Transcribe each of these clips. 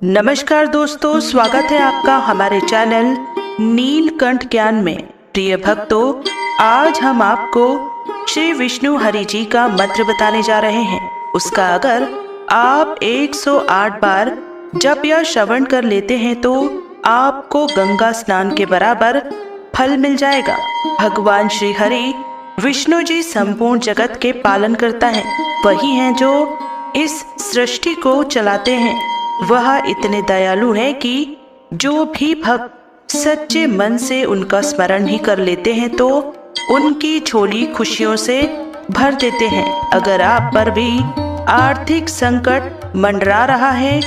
नमस्कार दोस्तों, स्वागत है आपका हमारे चैनल नीलकंठ ज्ञान में। प्रिय भक्तों, आज हम आपको श्री विष्णु हरि जी का मंत्र बताने जा रहे हैं। उसका अगर आप 108 बार जप या श्रवण कर लेते हैं तो आपको गंगा स्नान के बराबर फल मिल जाएगा। भगवान श्री हरि विष्णु जी संपूर्ण जगत के पालन करता है। वही हैं जो इस सृष्टि को चलाते हैं। वह इतने दयालु हैं कि जो भी भक्त सच्चे मन से उनका स्मरण ही कर लेते हैं तो उनकी झोली खुशियों से भर देते हैं। अगर आप पर भी आर्थिक संकट मंडरा रहा है,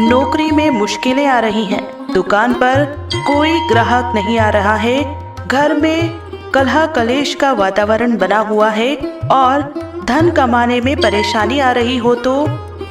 नौकरी में मुश्किलें आ रही हैं, दुकान पर कोई ग्राहक नहीं आ रहा है, घर में कलह कलेश का वातावरण बना हुआ है और धन कमाने में परेशानी आ रही हो, तो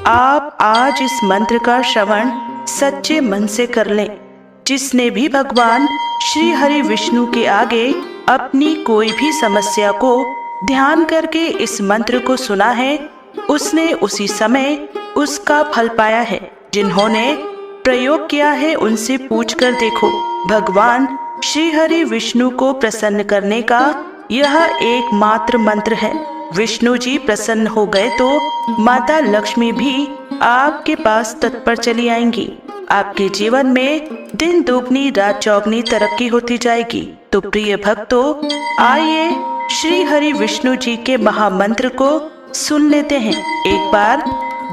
आप आज इस मंत्र का श्रवण सच्चे मन से कर लें। जिसने भी भगवान श्री हरि विष्णु के आगे अपनी कोई भी समस्या को ध्यान करके इस मंत्र को सुना है, उसने उसी समय उसका फल पाया है। जिन्होंने प्रयोग किया है उनसे पूछ कर देखो। भगवान श्री हरि विष्णु को प्रसन्न करने का यह एकमात्र मंत्र है। विष्णु जी प्रसन्न हो गए तो माता लक्ष्मी भी आपके पास तत्पर चली आएंगी। आपके जीवन में दिन दुगनी रात चौगनी तरक्की होती जाएगी। तो प्रिय भक्तों, आइए श्री हरि विष्णु जी के महामंत्र को सुन लेते हैं। एक बार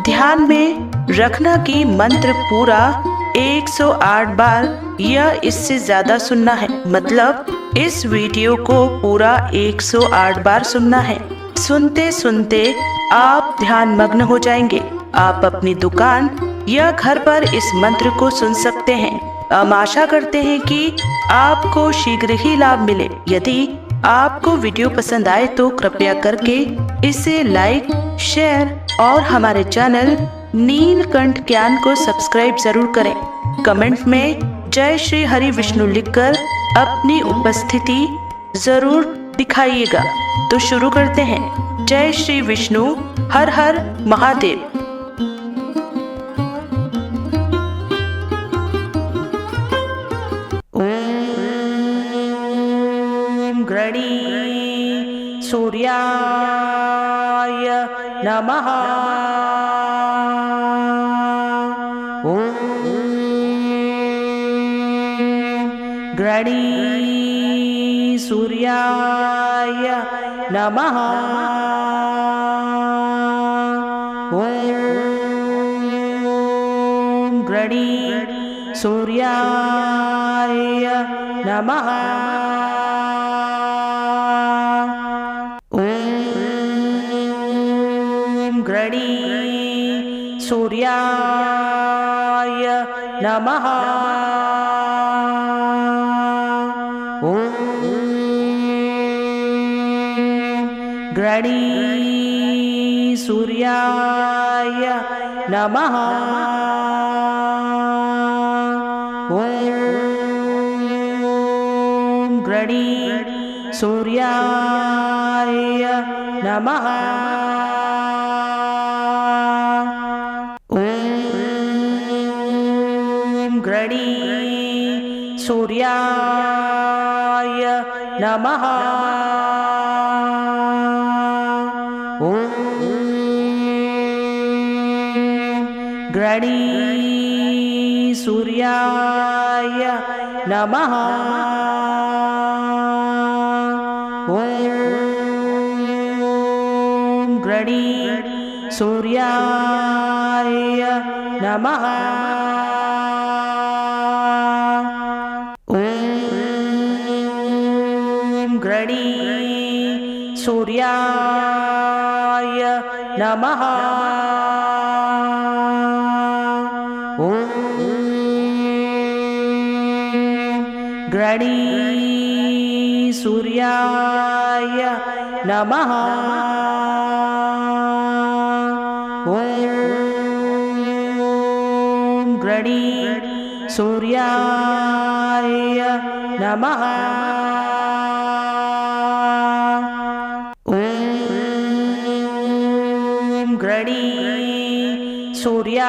ध्यान में रखना कि मंत्र पूरा 108 बार या इससे ज्यादा सुनना है। मतलब इस वीडियो को पूरा 108 बार सुनना है। सुनते सुनते आप ध्यान मग्न हो जाएंगे। आप अपनी दुकान या घर पर इस मंत्र को सुन सकते हैं। हम आशा करते हैं कि आपको शीघ्र ही लाभ मिले। यदि आपको वीडियो पसंद आए तो कृपया करके इसे लाइक, शेयर और हमारे चैनल नीलकंठ ज्ञान को सब्सक्राइब जरूर करें। कमेंट में जय श्री हरि विष्णु लिखकर अपनी उपस्थिति जरूर दिखाइएगा। तो शुरू करते हैं। जय श्री विष्णु, हर हर महादेव। ओम गृणी सूर्याय नमः। ओम गृणी सूर्याय नमः। ओम गृणी सूर्याय नमः। ओम गृणी सूर्याय नमः। गृणी सूर्याय नमः। ओम गृणी सूर्याय नमः। ओम गृणी सूर्याय नमः। गृणी सूर्याय नमः। ओम गृणी सूर्याय नमः। ओम गृणी सूर्याय नमः। गृणी सूर्याय नमः। ओम गृणी सूर्याय नमः। ओम गृणी सूर्याय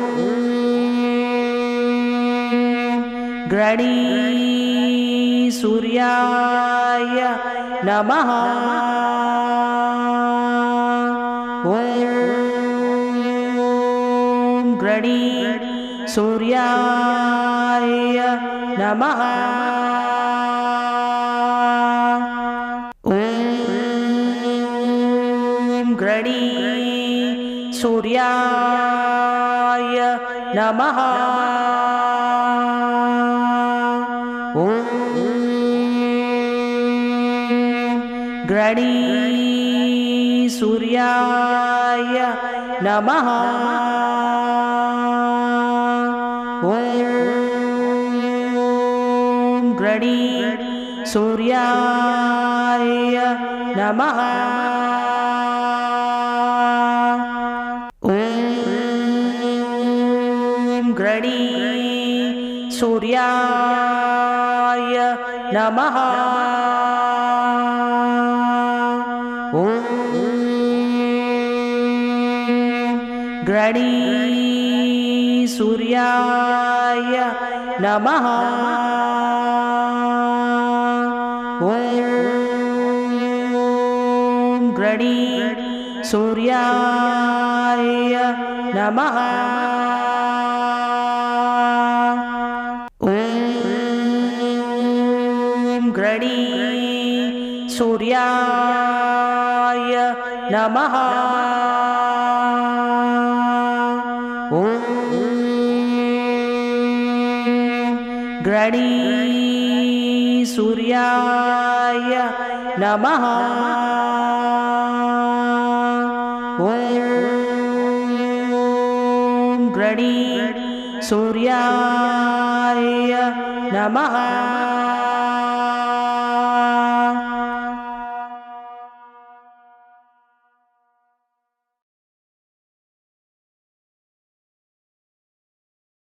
ग्रणी सूर्याय नमः। ॐ ग्रणी सूर्याय नमः। ॐ ग्रणी सूर्याय नमः। ॐ ग्रणी सूर्याय नमः। ॐ ग्रणी सूर्याय नमः। ॐ ग्रणी सूर्याय नमः। ॐ ग्रणी सूर्याय नमः। ॐ ग्रणी सूर्याय नमः। ॐ ग्रणी सूर्याय नमः। ॐ ग्रणी सूर्याय नमः। ॐ ग्रणी सूर्याय नमः।